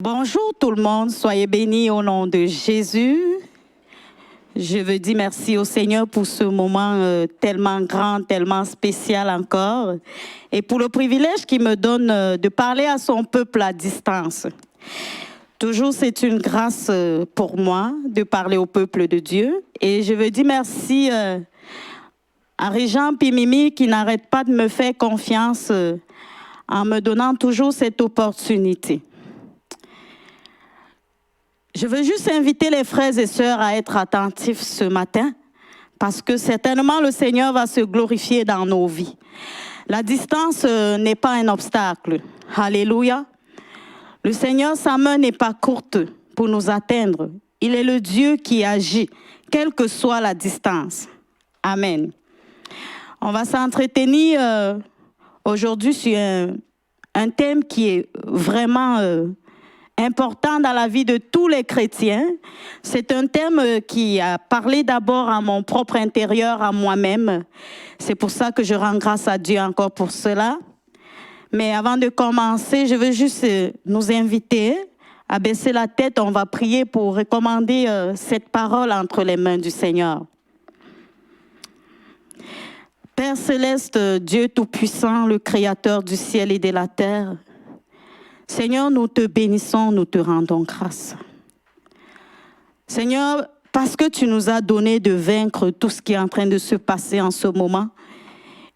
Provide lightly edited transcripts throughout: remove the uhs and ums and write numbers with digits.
Bonjour tout le monde, soyez bénis au nom de Jésus. Je veux dire merci au Seigneur pour ce moment tellement grand, tellement spécial encore, et pour le privilège qu'il me donne de parler à son peuple à distance. Toujours, c'est une grâce pour moi de parler au peuple de Dieu, et je veux dire merci à Régent et Mimi qui n'arrête pas de me faire confiance en me donnant toujours cette opportunité. Je veux juste inviter les frères et sœurs à être attentifs ce matin parce que certainement le Seigneur va se glorifier dans nos vies. La distance n'est pas un obstacle. Alléluia. Le Seigneur, sa main n'est pas courte pour nous atteindre. Il est le Dieu qui agit, quelle que soit la distance. Amen. On va s'entretenir aujourd'hui sur un thème qui est vraiment important dans la vie de tous les chrétiens. C'est un thème qui a parlé d'abord à mon propre intérieur, à moi-même. C'est pour ça que je rends grâce à Dieu encore pour cela. Mais avant de commencer, je veux juste nous inviter à baisser la tête. On va prier pour recommander cette parole entre les mains du Seigneur. Père céleste, Dieu tout-puissant, le Créateur du ciel et de la terre, Seigneur, nous te bénissons, nous te rendons grâce. Seigneur, parce que tu nous as donné de vaincre tout ce qui est en train de se passer en ce moment,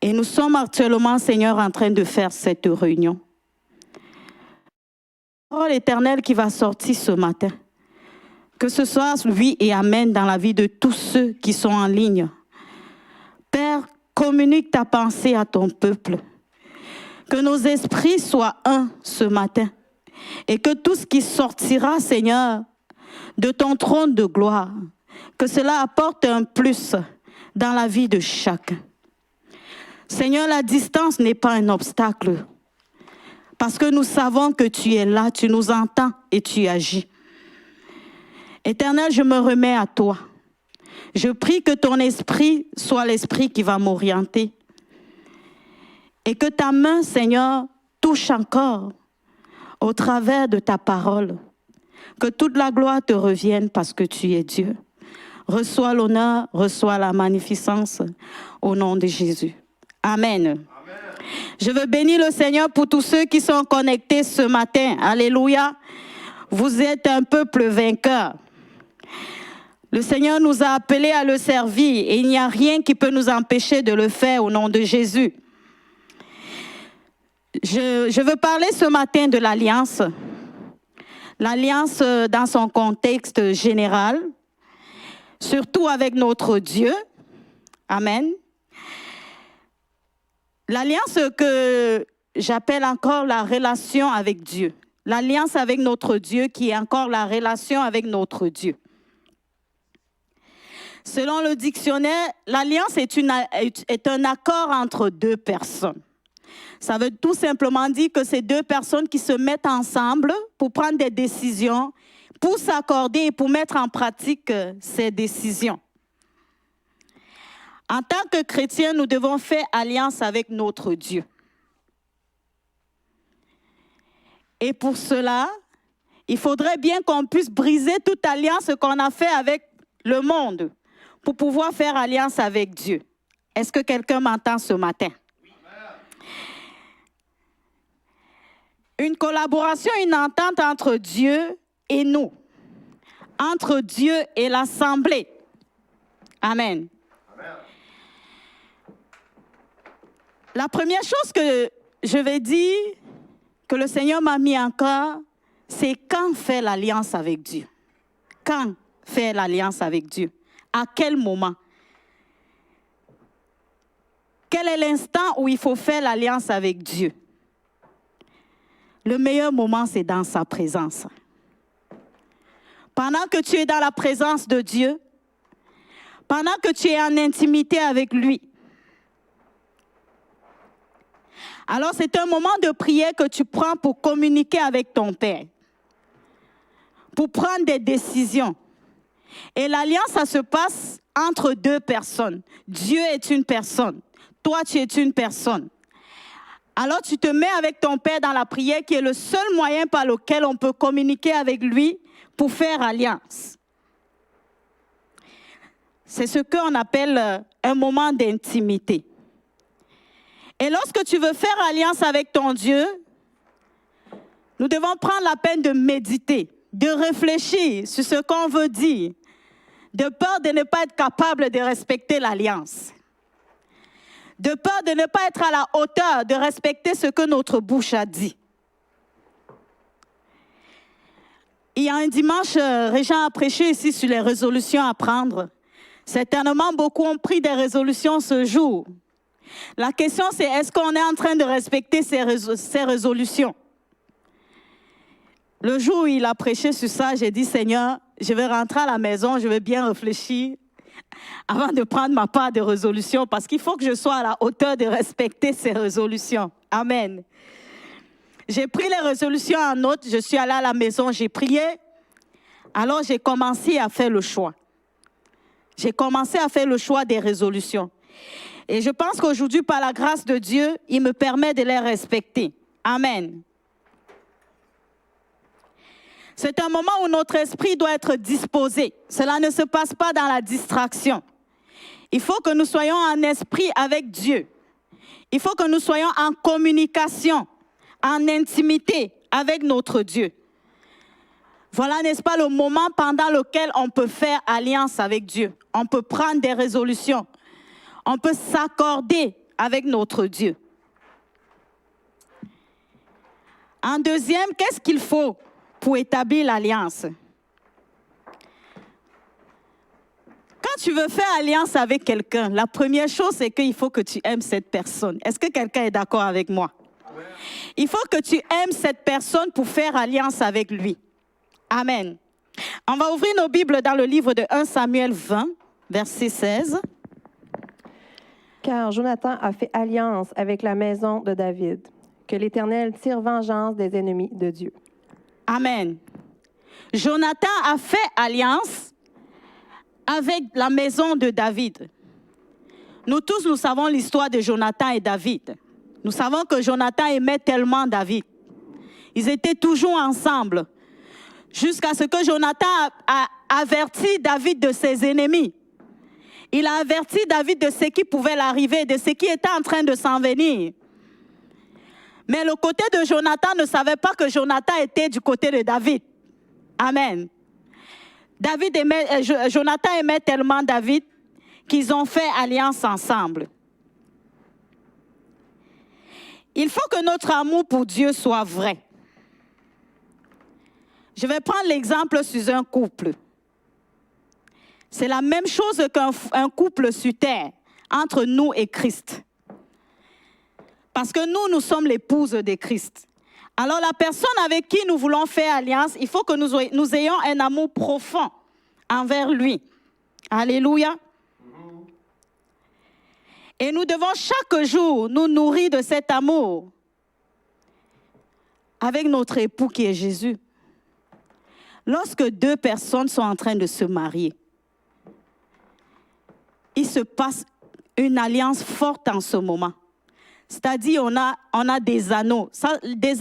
et nous sommes actuellement, Seigneur, en train de faire cette réunion. La parole éternelle qui va sortir ce matin, que ce soit oui et amen dans la vie de tous ceux qui sont en ligne. Père, communique ta pensée à ton peuple. Que nos esprits soient un ce matin et que tout ce qui sortira, Seigneur, de ton trône de gloire, que cela apporte un plus dans la vie de chacun. Seigneur, la distance n'est pas un obstacle parce que nous savons que tu es là, tu nous entends et tu agis. Éternel, je me remets à toi. Je prie que ton esprit soit l'esprit qui va m'orienter. Et que ta main, Seigneur, touche encore au travers de ta parole. Que toute la gloire te revienne parce que tu es Dieu. Reçois l'honneur, reçois la magnificence au nom de Jésus. Amen. Amen. Je veux bénir le Seigneur pour tous ceux qui sont connectés ce matin. Alléluia. Vous êtes un peuple vainqueur. Le Seigneur nous a appelés à le servir et il n'y a rien qui peut nous empêcher de le faire au nom de Jésus. Je veux parler ce matin de l'alliance. L'alliance dans son contexte général, surtout avec notre Dieu. Amen. L'alliance que j'appelle encore la relation avec Dieu. L'alliance avec notre Dieu qui est encore la relation avec notre Dieu. Selon le dictionnaire, l'alliance est un accord entre deux personnes. Ça veut tout simplement dire que c'est deux personnes qui se mettent ensemble pour prendre des décisions, pour s'accorder et pour mettre en pratique ces décisions. En tant que chrétiens, nous devons faire alliance avec notre Dieu. Et pour cela, il faudrait bien qu'on puisse briser toute alliance qu'on a fait avec le monde pour pouvoir faire alliance avec Dieu. Est-ce que quelqu'un m'entend ce matin? Une collaboration, une entente entre Dieu et nous, entre Dieu et l'Assemblée. Amen. Amen. La première chose que je vais dire, que le Seigneur m'a mis encore, c'est quand faire l'alliance avec Dieu. Quand faire l'alliance avec Dieu? À quel moment? Quel est l'instant où il faut faire l'alliance avec Dieu? Le meilleur moment, c'est dans sa présence. Pendant que tu es dans la présence de Dieu, pendant que tu es en intimité avec lui, alors c'est un moment de prière que tu prends pour communiquer avec ton Père, pour prendre des décisions. Et l'alliance, ça se passe entre deux personnes. Dieu est une personne. Toi, tu es une personne. Alors tu te mets avec ton Père dans la prière qui est le seul moyen par lequel on peut communiquer avec lui pour faire alliance. C'est ce qu'on appelle un moment d'intimité. Et lorsque tu veux faire alliance avec ton Dieu, nous devons prendre la peine de méditer, de réfléchir sur ce qu'on veut dire, de peur de ne pas être capable de respecter l'alliance, de peur de ne pas être à la hauteur de respecter ce que notre bouche a dit. Il y a un dimanche, Régent a prêché ici sur les résolutions à prendre. Certainement, beaucoup ont pris des résolutions ce jour. La question, c'est est-ce qu'on est en train de respecter ces résolutions? Le jour où il a prêché sur ça, j'ai dit, Seigneur, je vais rentrer à la maison, je vais bien réfléchir avant de prendre ma part de résolution parce qu'il faut que je sois à la hauteur de respecter ces résolutions. Amen. J'ai pris les résolutions en note, je suis allée à la maison, j'ai prié. Alors j'ai commencé à faire le choix. J'ai commencé à faire le choix des résolutions. Et je pense qu'aujourd'hui, par la grâce de Dieu, il me permet de les respecter. Amen. C'est un moment où notre esprit doit être disposé. Cela ne se passe pas dans la distraction. Il faut que nous soyons en esprit avec Dieu. Il faut que nous soyons en communication, en intimité avec notre Dieu. Voilà, n'est-ce pas, le moment pendant lequel on peut faire alliance avec Dieu. On peut prendre des résolutions. On peut s'accorder avec notre Dieu. En deuxième, qu'est-ce qu'il faut pour établir l'alliance? Quand tu veux faire alliance avec quelqu'un, la première chose, c'est qu'il faut que tu aimes cette personne. Est-ce que quelqu'un est d'accord avec moi? Il faut que tu aimes cette personne pour faire alliance avec lui. Amen. On va ouvrir nos Bibles dans le livre de 1 Samuel 20, verset 16. Car Jonathan a fait alliance avec la maison de David. Que l'Éternel tire vengeance des ennemis de Dieu. Amen. Jonathan a fait alliance avec la maison de David. Nous tous, nous savons l'histoire de Jonathan et David. Nous savons que Jonathan aimait tellement David. Ils étaient toujours ensemble. Jusqu'à ce que Jonathan a averti David de ses ennemis. Il a averti David de ce qui pouvait l'arriver, de ce qui était en train de s'en venir. Mais le côté de Jonathan ne savait pas que Jonathan était du côté de David. Amen. Jonathan aimait tellement David qu'ils ont fait alliance ensemble. Il faut que notre amour pour Dieu soit vrai. Je vais prendre l'exemple sur un couple. C'est la même chose qu'un couple sur terre, entre nous et Christ. Parce que nous sommes l'épouse de Christ. Alors la personne avec qui nous voulons faire alliance, il faut que nous ayons un amour profond envers lui. Alléluia. Et nous devons chaque jour nous nourrir de cet amour avec notre époux qui est Jésus. Lorsque deux personnes sont en train de se marier, il se passe une alliance forte en ce moment. C'est-à-dire, on a des anneaux.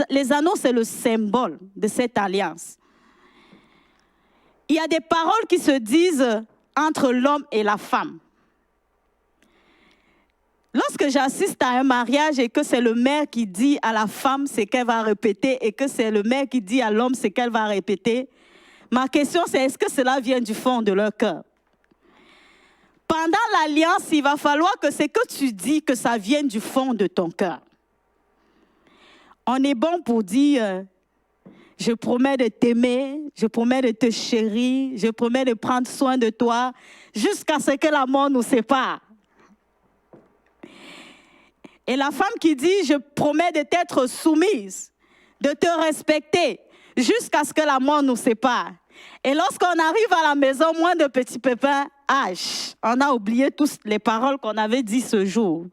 Les anneaux, c'est le symbole de cette alliance. Il y a des paroles qui se disent entre l'homme et la femme. Lorsque j'assiste à un mariage et que c'est le maire qui dit à la femme ce qu'elle va répéter et que c'est le maire qui dit à l'homme ce qu'elle va répéter, ma question c'est est-ce que cela vient du fond de leur cœur? Pendant l'alliance, il va falloir que ce que tu dis, que ça vienne du fond de ton cœur. On est bon pour dire, je promets de t'aimer, je promets de te chérir, je promets de prendre soin de toi, jusqu'à ce que la mort nous sépare. Et la femme qui dit, je promets de t'être soumise, de te respecter, jusqu'à ce que la mort nous sépare. Et lorsqu'on arrive à la maison, moins de petits pépins, on a oublié toutes les paroles qu'on avait dites ce jour.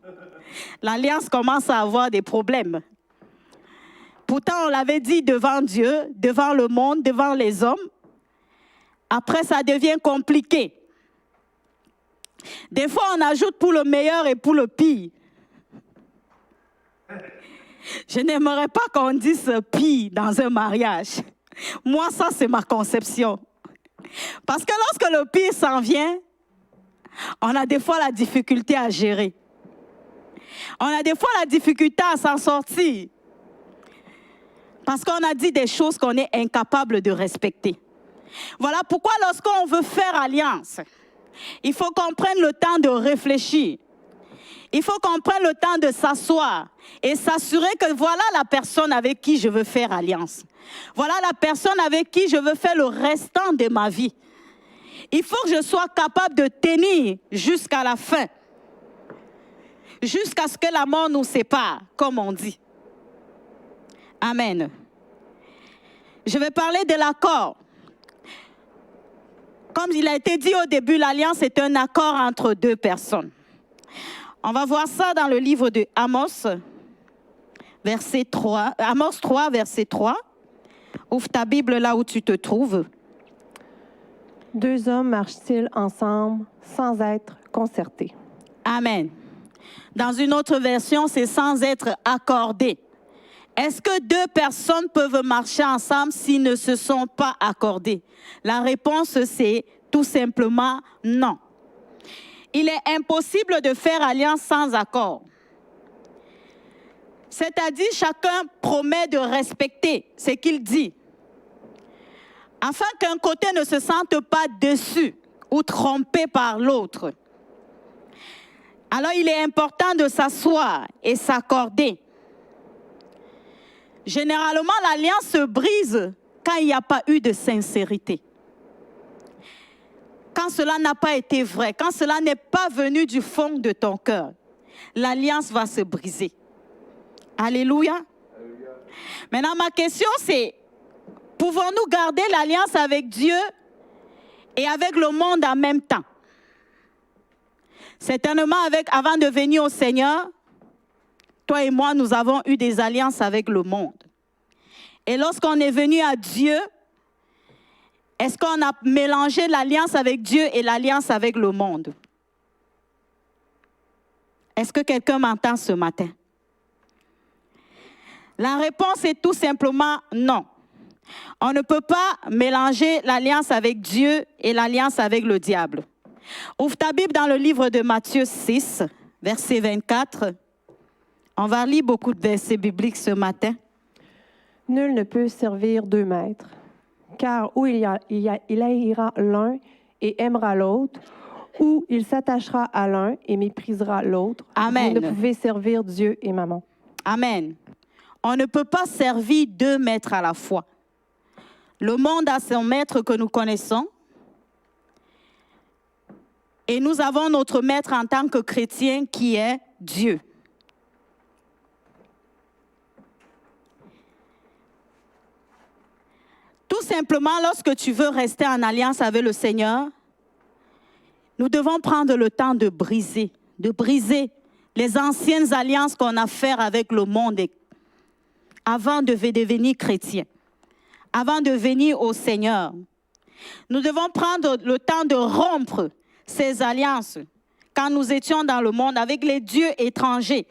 L'alliance commence à avoir des problèmes. Pourtant, on l'avait dit devant Dieu, devant le monde, devant les hommes. Après, ça devient compliqué. Des fois, on ajoute pour le meilleur et pour le pire. Je n'aimerais pas qu'on dise pis dans un mariage. Moi, ça, c'est ma conception. Parce que lorsque le pire s'en vient, on a des fois la difficulté à gérer. On a des fois la difficulté à s'en sortir. Parce qu'on a dit des choses qu'on est incapable de respecter. Voilà pourquoi lorsqu'on veut faire alliance, il faut qu'on prenne le temps de réfléchir. Il faut qu'on prenne le temps de s'asseoir et s'assurer que voilà la personne avec qui je veux faire alliance. Voilà la personne avec qui je veux faire le restant de ma vie. Il faut que je sois capable de tenir jusqu'à la fin. Jusqu'à ce que la mort nous sépare, comme on dit. Amen. Je vais parler de l'accord. Comme il a été dit au début, l'alliance est un accord entre deux personnes. On va voir ça dans le livre de Amos, verset 3. Amos 3, verset 3. Ouvre ta Bible là où tu te trouves. Deux hommes marchent-ils ensemble sans être concertés? Amen. Dans une autre version, c'est sans être accordés. Est-ce que deux personnes peuvent marcher ensemble s'ils ne se sont pas accordés? La réponse, c'est tout simplement non. Il est impossible de faire alliance sans accord. C'est-à-dire, chacun promet de respecter ce qu'il dit, afin qu'un côté ne se sente pas déçu ou trompé par l'autre. Alors, il est important de s'asseoir et s'accorder. Généralement, l'alliance se brise quand il n'y a pas eu de sincérité. Quand cela n'a pas été vrai, quand cela n'est pas venu du fond de ton cœur, l'alliance va se briser. Alléluia. Alléluia. Maintenant, ma question c'est, pouvons-nous garder l'alliance avec Dieu et avec le monde en même temps? Certainement, avant de venir au Seigneur, toi et moi, nous avons eu des alliances avec le monde. Et lorsqu'on est venu à Dieu, est-ce qu'on a mélangé l'alliance avec Dieu et l'alliance avec le monde? Est-ce que quelqu'un m'entend ce matin? La réponse est tout simplement non. On ne peut pas mélanger l'alliance avec Dieu et l'alliance avec le diable. Ouvre ta Bible dans le livre de Matthieu 6, verset 24. On va lire beaucoup de versets bibliques ce matin. Nul ne peut servir deux maîtres, car ou il haïra l'un et aimera l'autre, ou il s'attachera à l'un et méprisera l'autre. Amen. Vous ne pouvez servir Dieu et Mammon. Amen. On ne peut pas servir deux maîtres à la fois. Le monde a son maître que nous connaissons, et nous avons notre maître en tant que chrétien qui est Dieu. Tout simplement, lorsque tu veux rester en alliance avec le Seigneur, nous devons prendre le temps de briser les anciennes alliances qu'on a faites avec le monde avant de devenir chrétien, avant de venir au Seigneur. Nous devons prendre le temps de rompre ces alliances quand nous étions dans le monde avec les dieux étrangers.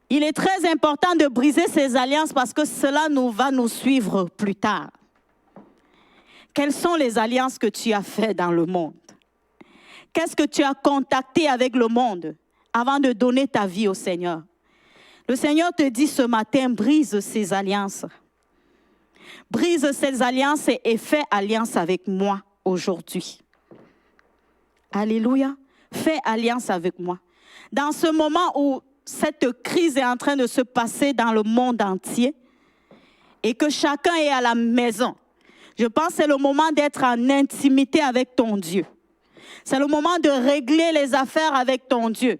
Il est très important de briser ces alliances parce que cela va nous suivre plus tard. Quelles sont les alliances que tu as faites dans le monde? Qu'est-ce que tu as contacté avec le monde avant de donner ta vie au Seigneur? Le Seigneur te dit ce matin, brise ces alliances. Brise ces alliances et fais alliance avec moi aujourd'hui. Alléluia. Fais alliance avec moi. Dans ce moment où cette crise est en train de se passer dans le monde entier et que chacun est à la maison, je pense que c'est le moment d'être en intimité avec ton Dieu. C'est le moment de régler les affaires avec ton Dieu.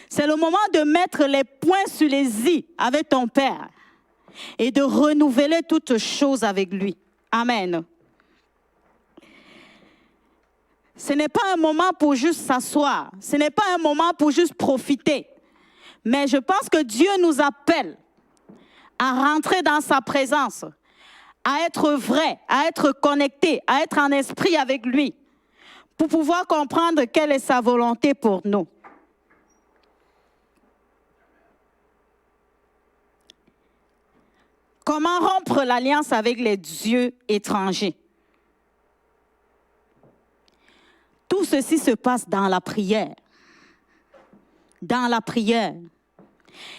C'est le moment de mettre les points sur les i avec ton Père et de renouveler toutes choses avec lui. Amen. Ce n'est pas un moment pour juste s'asseoir. Ce n'est pas un moment pour juste profiter. Mais je pense que Dieu nous appelle à rentrer dans sa présence, à être vrai, à être connecté, à être en esprit avec lui, pour pouvoir comprendre quelle est sa volonté pour nous. Comment rompre l'alliance avec les dieux étrangers? Tout ceci se passe dans la prière. Dans la prière.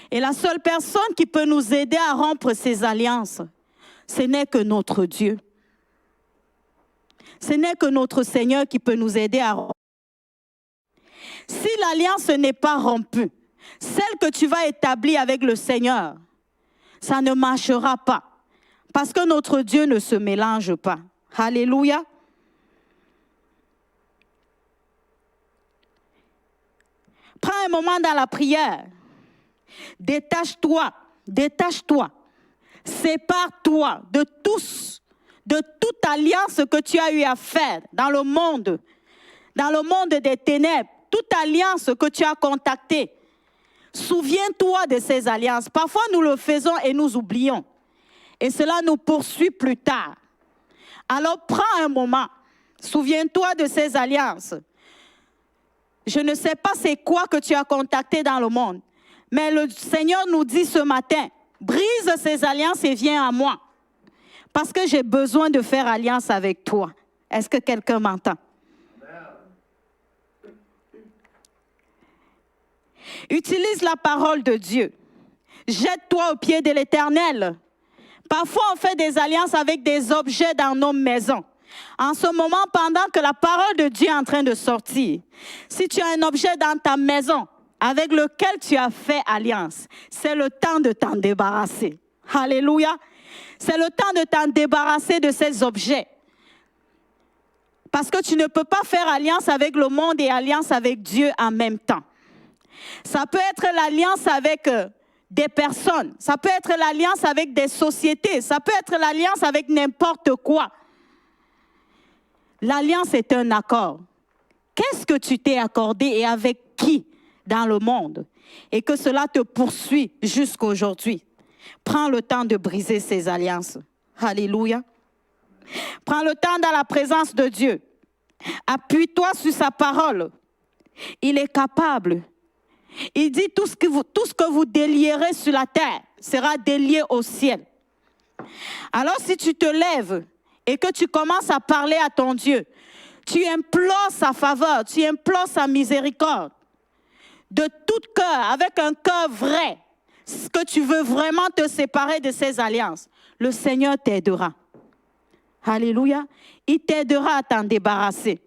Et la seule personne qui peut nous aider à rompre ces alliances, ce n'est que notre Dieu. Ce n'est que notre Seigneur qui peut nous aider à rompre. Si l'alliance n'est pas rompue, celle que tu vas établir avec le Seigneur, ça ne marchera pas. Parce que notre Dieu ne se mélange pas. Alléluia. Prends un moment dans la prière. Détache-toi. Sépare-toi de toute alliance que tu as eu à faire dans le monde des ténèbres, toute alliance que tu as contactée. Souviens-toi de ces alliances. Parfois, nous le faisons et nous oublions. Et cela nous poursuit plus tard. Alors, prends un moment. Souviens-toi de ces alliances. Je ne sais pas c'est quoi que tu as contacté dans le monde. Mais le Seigneur nous dit ce matin, brise ces alliances et viens à moi. Parce que j'ai besoin de faire alliance avec toi. Est-ce que quelqu'un m'entend? Utilise la parole de Dieu. Jette-toi au pied de l'Éternel. Parfois, on fait des alliances avec des objets dans nos maisons. En ce moment, pendant que la parole de Dieu est en train de sortir, si tu as un objet dans ta maison avec lequel tu as fait alliance, c'est le temps de t'en débarrasser. Alléluia. C'est le temps de t'en débarrasser de ces objets. Parce que tu ne peux pas faire alliance avec le monde et alliance avec Dieu en même temps. Ça peut être l'alliance avec des personnes, ça peut être l'alliance avec des sociétés, ça peut être l'alliance avec n'importe quoi. L'alliance est un accord. Qu'est-ce que tu t'es accordé et avec qui dans le monde? Et que cela te poursuit jusqu'à aujourd'hui. Prends le temps de briser ces alliances. Alléluia. Prends le temps dans la présence de Dieu. Appuie-toi sur sa parole. Il est capable. Il dit tout ce que vous délierez sur la terre sera délié au ciel. Alors si tu te lèves et que tu commences à parler à ton Dieu, tu implores sa faveur, tu implores sa miséricorde, de tout cœur, avec un cœur vrai, que tu veux vraiment te séparer de ces alliances, le Seigneur t'aidera. Alléluia. Il t'aidera à t'en débarrasser.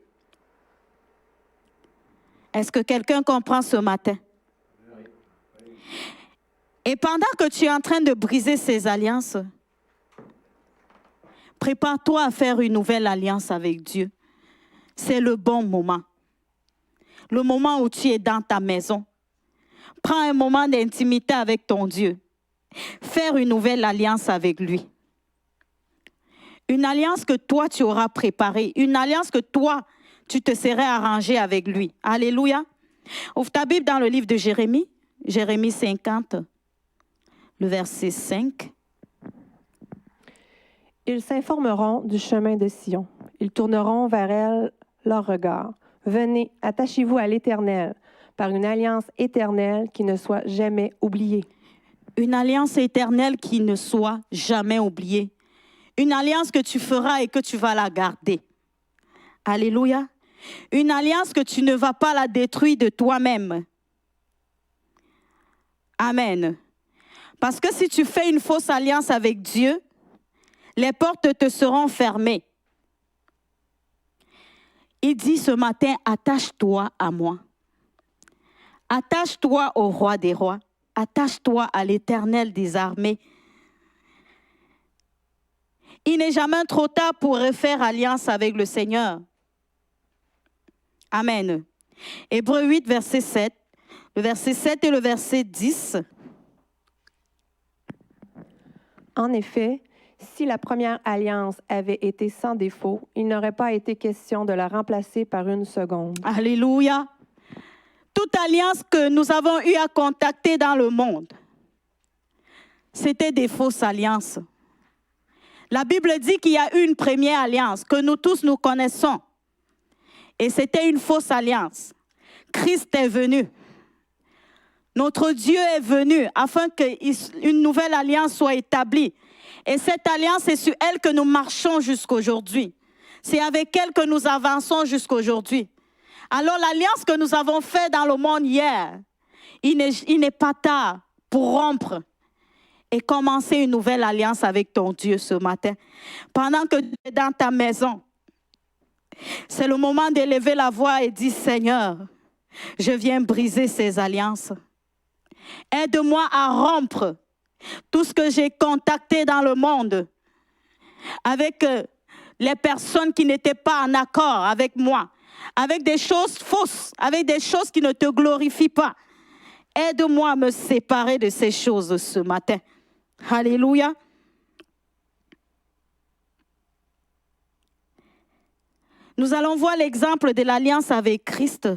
Est-ce que quelqu'un comprend ce matin? Et pendant que tu es en train de briser ces alliances, prépare-toi à faire une nouvelle alliance avec Dieu. C'est le bon moment. Le moment où tu es dans ta maison. Prends un moment d'intimité avec ton Dieu. Faire une nouvelle alliance avec lui. Une alliance que toi, tu auras préparée. Une alliance que toi, tu te serais arrangé avec lui. Alléluia. Ouvre ta Bible dans le livre de Jérémie. Jérémie 50, le verset 5. Ils s'informeront du chemin de Sion. Ils tourneront vers elle leur regard. Venez, attachez-vous à l'Éternel, par une alliance éternelle qui ne soit jamais oubliée. Une alliance éternelle qui ne soit jamais oubliée. Une alliance que tu feras et que tu vas la garder. Alléluia. Une alliance que tu ne vas pas la détruire de toi-même. Amen. Parce que si tu fais une fausse alliance avec Dieu, les portes te seront fermées. Il dit ce matin, attache-toi à moi. Attache-toi au roi des rois. Attache-toi à l'Éternel des armées. Il n'est jamais trop tard pour refaire alliance avec le Seigneur. Amen. Hébreux 8, verset 7. Le verset 7 et le verset 10. En effet, si la première alliance avait été sans défaut, il n'aurait pas été question de la remplacer par une seconde. Alléluia. Toute alliance que nous avons eu à contacter dans le monde, c'était des fausses alliances. La Bible dit qu'il y a eu une première alliance que nous tous nous connaissons. Et c'était une fausse alliance. Christ est venu. Notre Dieu est venu afin qu'une nouvelle alliance soit établie. Et cette alliance, c'est sur elle que nous marchons jusqu'aujourd'hui. C'est avec elle que nous avançons jusqu'aujourd'hui. Alors l'alliance que nous avons faite dans le monde hier, il n'est pas tard pour rompre et commencer une nouvelle alliance avec ton Dieu ce matin. Pendant que tu es dans ta maison, c'est le moment d'élever la voix et dire, Seigneur, je viens briser ces alliances. Aide-moi à rompre tout ce que j'ai contacté dans le monde avec les personnes qui n'étaient pas en accord avec moi, avec des choses fausses, avec des choses qui ne te glorifient pas. Aide-moi à me séparer de ces choses ce matin. Alléluia. Nous allons voir l'exemple de l'alliance avec Christ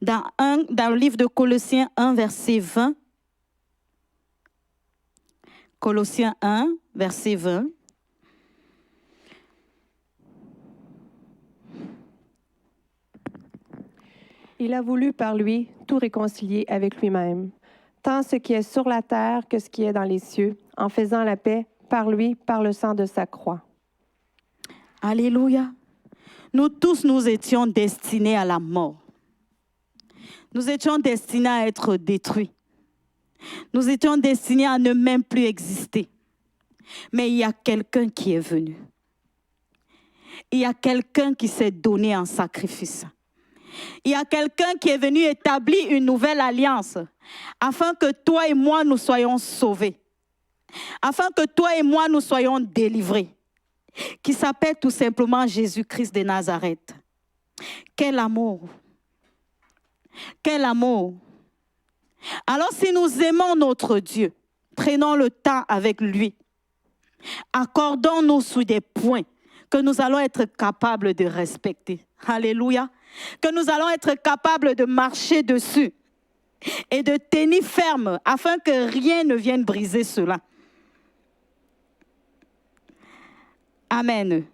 dans le livre de Colossiens 1, verset 20. Colossiens 1, verset 20. Il a voulu par lui tout réconcilier avec lui-même, tant ce qui est sur la terre que ce qui est dans les cieux, en faisant la paix par lui, par le sang de sa croix. Alléluia. Nous tous, nous étions destinés à la mort. Nous étions destinés à être détruits. Nous étions destinés à ne même plus exister. Mais il y a quelqu'un qui est venu. Il y a quelqu'un qui s'est donné en sacrifice. Il y a quelqu'un qui est venu établir une nouvelle alliance afin que toi et moi nous soyons sauvés. Afin que toi et moi nous soyons délivrés. Qui s'appelle tout simplement Jésus-Christ de Nazareth. Quel amour! Quel amour! Alors si nous aimons notre Dieu, prenons le temps avec lui. Accordons-nous sur des points que nous allons être capables de respecter. Alléluia! Que nous allons être capables de marcher dessus et de tenir ferme afin que rien ne vienne briser cela. Amen.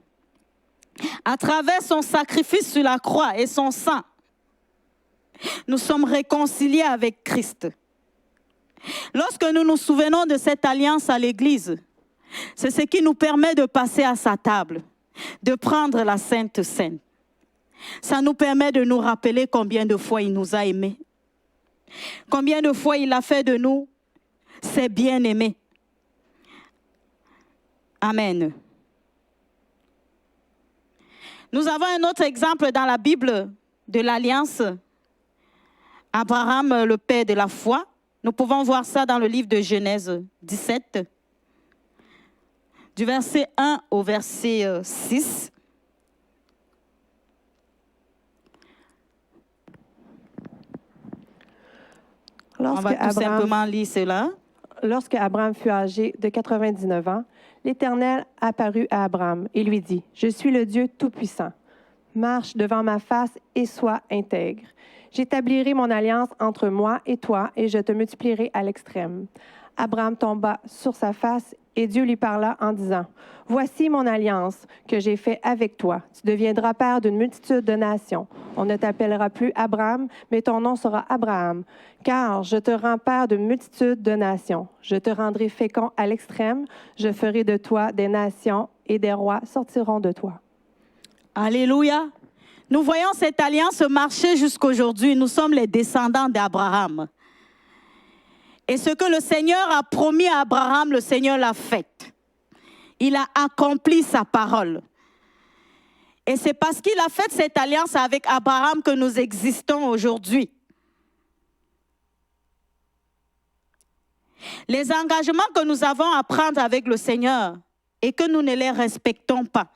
À travers son sacrifice sur la croix et son sang, nous sommes réconciliés avec Christ. Lorsque nous nous souvenons de cette alliance à l'Église, c'est ce qui nous permet de passer à sa table, de prendre la Sainte Seine. Ça nous permet de nous rappeler combien de fois il nous a aimés. Combien de fois il a fait de nous ses bien-aimés. Amen. Nous avons un autre exemple dans la Bible de l'alliance. Abraham, le père de la foi. Nous pouvons voir ça dans le livre de Genèse 17, du verset 1 au verset 6. On va tout simplement lire cela. Lorsque Abraham fut âgé de 99 ans, l'Éternel apparut à Abraham et lui dit, « Je suis le Dieu Tout-Puissant. Marche devant ma face et sois intègre. J'établirai mon alliance entre moi et toi et je te multiplierai à l'extrême. » Abraham tomba sur sa face et Dieu lui parla en disant, « Voici mon alliance que j'ai faite avec toi. Tu deviendras père d'une multitude de nations. On ne t'appellera plus Abraham, mais ton nom sera Abraham, car je te rends père d'une multitude de nations. Je te rendrai fécond à l'extrême. Je ferai de toi des nations et des rois sortiront de toi. » Alléluia. Nous voyons cette alliance marcher jusqu'aujourd'hui. Nous sommes les descendants d'Abraham. Et ce que le Seigneur a promis à Abraham, le Seigneur l'a fait. Il a accompli sa parole. Et c'est parce qu'il a fait cette alliance avec Abraham que nous existons aujourd'hui. Les engagements que nous avons à prendre avec le Seigneur et que nous ne les respectons pas,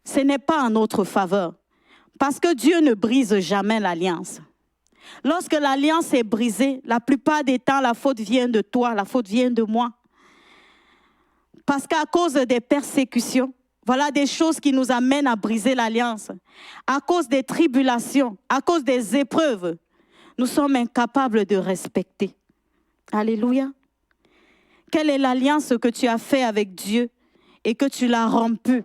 ce n'est pas en notre faveur. Parce que Dieu ne brise jamais l'alliance. Lorsque l'alliance est brisée, la plupart des temps, la faute vient de toi, la faute vient de moi. Parce qu'à cause des persécutions, voilà des choses qui nous amènent à briser l'alliance. À cause des tribulations, à cause des épreuves, nous sommes incapables de respecter. Alléluia. Quelle est l'alliance que tu as faite avec Dieu et que tu l'as rompue?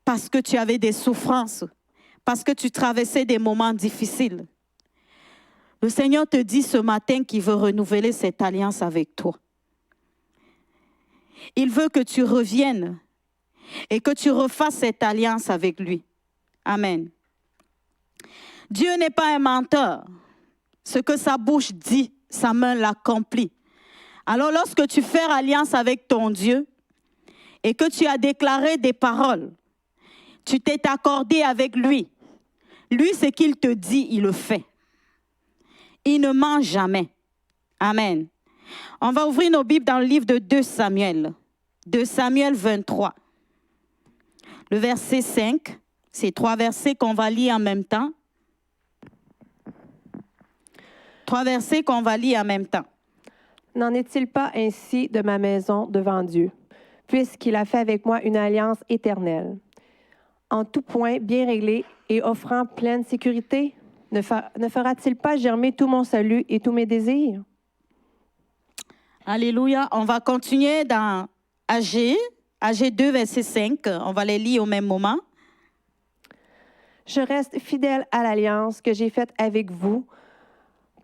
Parce que tu avais des souffrances, parce que tu traversais des moments difficiles. Le Seigneur te dit ce matin qu'il veut renouveler cette alliance avec toi. Il veut que tu reviennes et que tu refasses cette alliance avec lui. Amen. Dieu n'est pas un menteur. Ce que sa bouche dit, sa main l'accomplit. Alors lorsque tu fais alliance avec ton Dieu et que tu as déclaré des paroles, tu t'es accordé avec lui. Lui, ce qu'il te dit, il le fait. Il ne ment jamais. Amen. On va ouvrir nos Bibles dans le livre de 2 Samuel. 2 Samuel 23. Le verset 5, c'est 3 versets qu'on va lire en même temps. 3 versets qu'on va lire en même temps. N'en est-il pas ainsi de ma maison devant Dieu, puisqu'il a fait avec moi une alliance éternelle, en tout point bien réglée et offrant pleine sécurité? Ne fera-t-il pas germer tout mon salut et tous mes désirs? Alléluia. On va continuer dans Agé 2, verset 5. On va les lire au même moment. Je reste fidèle à l'alliance que j'ai faite avec vous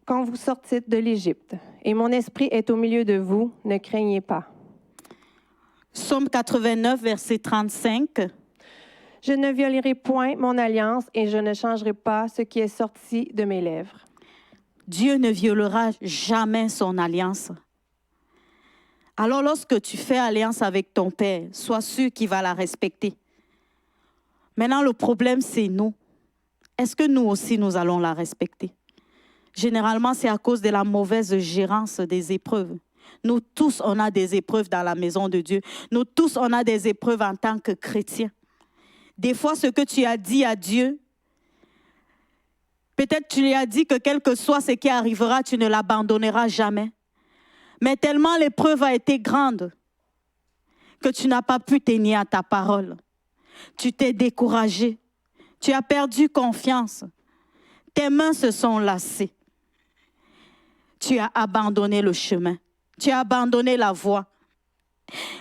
quand vous sortîtes de l'Égypte, et mon esprit est au milieu de vous, ne craignez pas. Psaume 89, verset 35. Je ne violerai point mon alliance et je ne changerai pas ce qui est sorti de mes lèvres. Dieu ne violera jamais son alliance. Alors lorsque tu fais alliance avec ton Père, sois sûr qu'il va la respecter. Maintenant, le problème, c'est nous. Est-ce que nous aussi, nous allons la respecter? Généralement, c'est à cause de la mauvaise gérance des épreuves. Nous tous, on a des épreuves dans la maison de Dieu. Nous tous, on a des épreuves en tant que chrétiens. Des fois, ce que tu as dit à Dieu, peut-être tu lui as dit que quel que soit ce qui arrivera, tu ne l'abandonneras jamais. Mais tellement l'épreuve a été grande que tu n'as pas pu tenir à ta parole. Tu t'es découragé. Tu as perdu confiance. Tes mains se sont lassées. Tu as abandonné le chemin. Tu as abandonné la voie.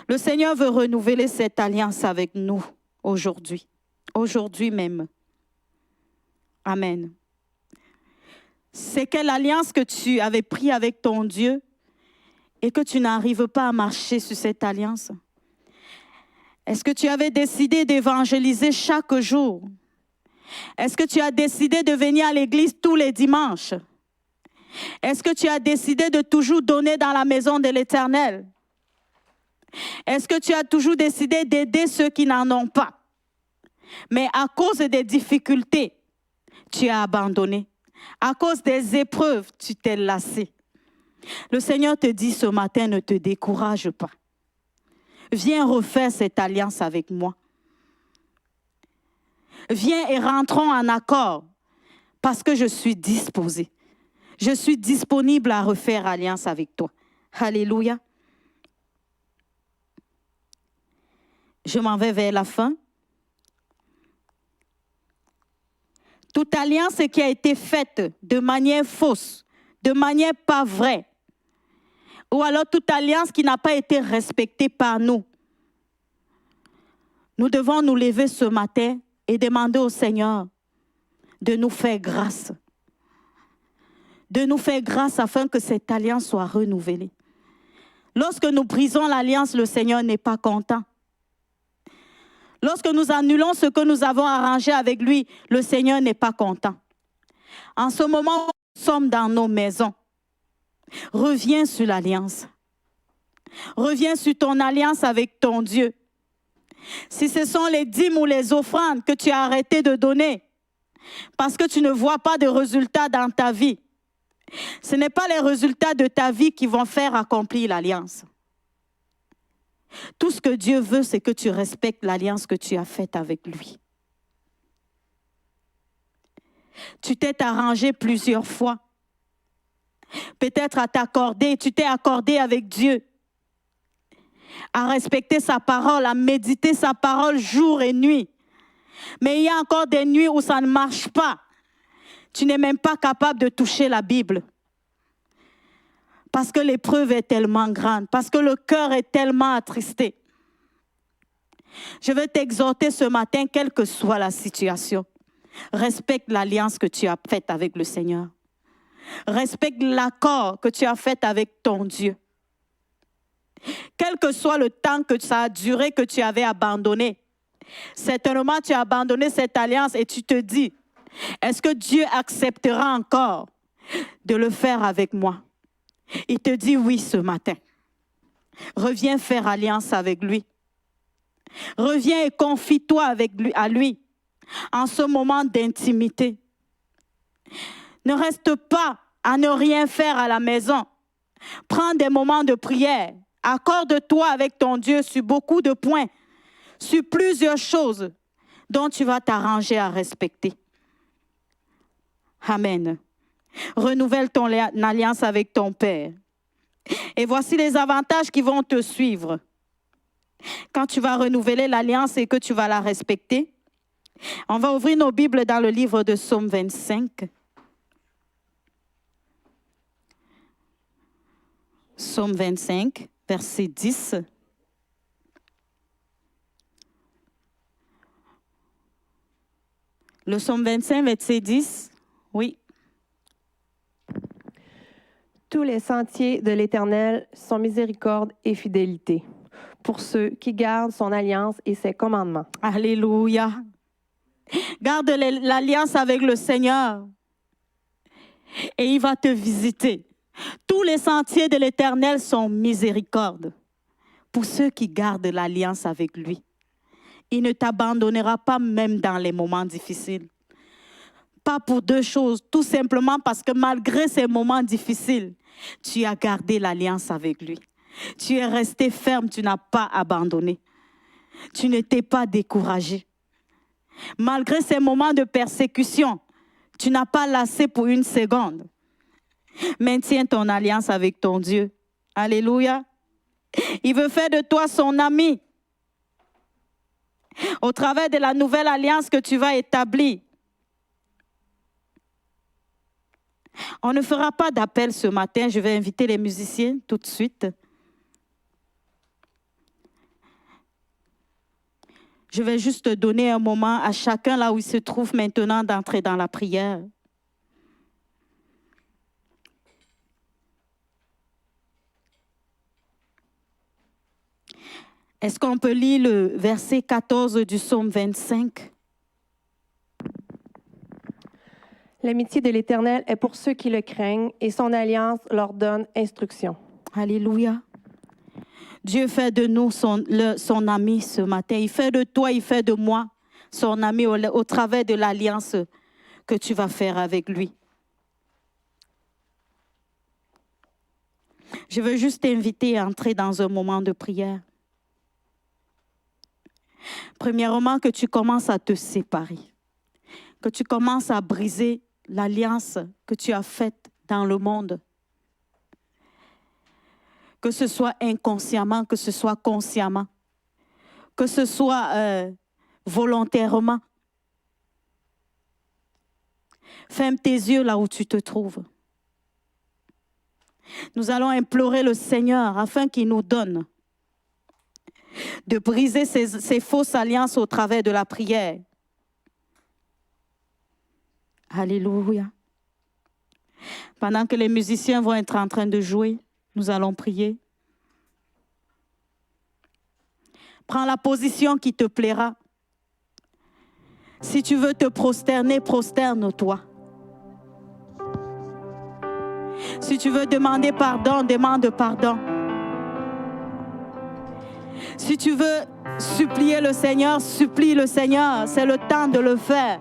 Le Seigneur veut renouveler cette alliance avec nous aujourd'hui. Aujourd'hui même. Amen. C'est quelle alliance que tu avais prise avec ton Dieu et que tu n'arrives pas à marcher sur cette alliance? Est-ce que tu avais décidé d'évangéliser chaque jour? Est-ce que tu as décidé de venir à l'église tous les dimanches? Est-ce que tu as décidé de toujours donner dans la maison de l'Éternel? Est-ce que tu as toujours décidé d'aider ceux qui n'en ont pas? Mais à cause des difficultés, tu as abandonné. À cause des épreuves, tu t'es lassé. Le Seigneur te dit ce matin, ne te décourage pas. Viens refaire cette alliance avec moi. Viens et rentrons en accord parce que je suis disposée. Je suis disponible à refaire alliance avec toi. Alléluia. Je m'en vais vers la fin. Toute alliance qui a été faite de manière fausse, de manière pas vraie, ou alors toute alliance qui n'a pas été respectée par nous, nous devons nous lever ce matin et demander au Seigneur de nous faire grâce. De nous faire grâce afin que cette alliance soit renouvelée. Lorsque nous brisons l'alliance, le Seigneur n'est pas content. Lorsque nous annulons ce que nous avons arrangé avec lui, le Seigneur n'est pas content. En ce moment où nous sommes dans nos maisons, reviens sur l'alliance. Reviens sur ton alliance avec ton Dieu. Si ce sont les dîmes ou les offrandes que tu as arrêté de donner, parce que tu ne vois pas de résultats dans ta vie, ce n'est pas les résultats de ta vie qui vont faire accomplir l'alliance. Tout ce que Dieu veut, c'est que tu respectes l'alliance que tu as faite avec lui. Tu t'es arrangé plusieurs fois. Peut-être à t'accorder, tu t'es accordé avec Dieu. À respecter sa parole, à méditer sa parole jour et nuit. Mais il y a encore des nuits où ça ne marche pas. Tu n'es même pas capable de toucher la Bible. Parce que l'épreuve est tellement grande, parce que le cœur est tellement attristé. Je veux t'exhorter ce matin, quelle que soit la situation. Respecte l'alliance que tu as faite avec le Seigneur. Respecte l'accord que tu as fait avec ton Dieu. Quel que soit le temps que ça a duré, que tu avais abandonné, certainement tu as abandonné cette alliance et tu te dis, est-ce que Dieu acceptera encore de le faire avec moi? Il te dit oui ce matin. Reviens faire alliance avec lui. Reviens et confie-toi à lui en ce moment d'intimité. Ne reste pas à ne rien faire à la maison. Prends des moments de prière. Accorde-toi avec ton Dieu sur beaucoup de points, sur plusieurs choses dont tu vas t'arranger à respecter. Amen. Renouvelle ton alliance avec ton Père. Et voici les avantages qui vont te suivre. Quand tu vas renouveler l'alliance et que tu vas la respecter, on va ouvrir nos Bibles dans le livre de Psaume 25. Psaume 25, verset 10. Le Psaume 25, verset 10. Oui. Tous les sentiers de l'Éternel sont miséricorde et fidélité pour ceux qui gardent son alliance et ses commandements. Alléluia. Garde l'alliance avec le Seigneur et il va te visiter. Tous les sentiers de l'Éternel sont miséricorde pour ceux qui gardent l'alliance avec lui. Il ne t'abandonnera pas même dans les moments difficiles. Pas pour deux choses, tout simplement parce que malgré ces moments difficiles, tu as gardé l'alliance avec lui. Tu es resté ferme, tu n'as pas abandonné. Tu n'étais pas découragé. Malgré ces moments de persécution, tu n'as pas lâché pour une seconde. Maintiens ton alliance avec ton Dieu. Alléluia. Il veut faire de toi son ami. Au travers de la nouvelle alliance que tu vas établir. On ne fera pas d'appel ce matin. Je vais inviter les musiciens tout de suite. Je vais juste donner un moment à chacun là où il se trouve maintenant d'entrer dans la prière. Est-ce qu'on peut lire le verset 14 du psaume 25? L'amitié de l'Éternel est pour ceux qui le craignent et son alliance leur donne instruction. Alléluia. Dieu fait de nous son ami ce matin. Il fait de toi, il fait de moi son ami au travers de l'alliance que tu vas faire avec lui. Je veux juste t'inviter à entrer dans un moment de prière. Premièrement, que tu commences à te séparer. Que tu commences à briser l'alliance que tu as faite dans le monde. Que ce soit inconsciemment, que ce soit consciemment. Que ce soit volontairement. Ferme tes yeux là où tu te trouves. Nous allons implorer le Seigneur afin qu'il nous donne de briser ces fausses alliances au travers de la prière. Alléluia. Pendant que les musiciens vont être en train de jouer, nous allons prier. Prends la position qui te plaira. Si tu veux te prosterner, prosterne-toi. Si tu veux demander pardon, demande pardon. Si tu veux supplier le Seigneur, supplie le Seigneur. C'est le temps de le faire.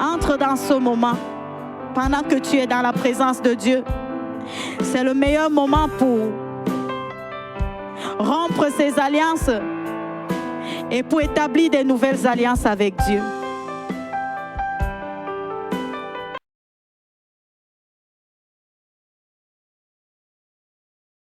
Entre dans ce moment, pendant que tu es dans la présence de Dieu. C'est le meilleur moment pour rompre ces alliances et pour établir des nouvelles alliances avec Dieu.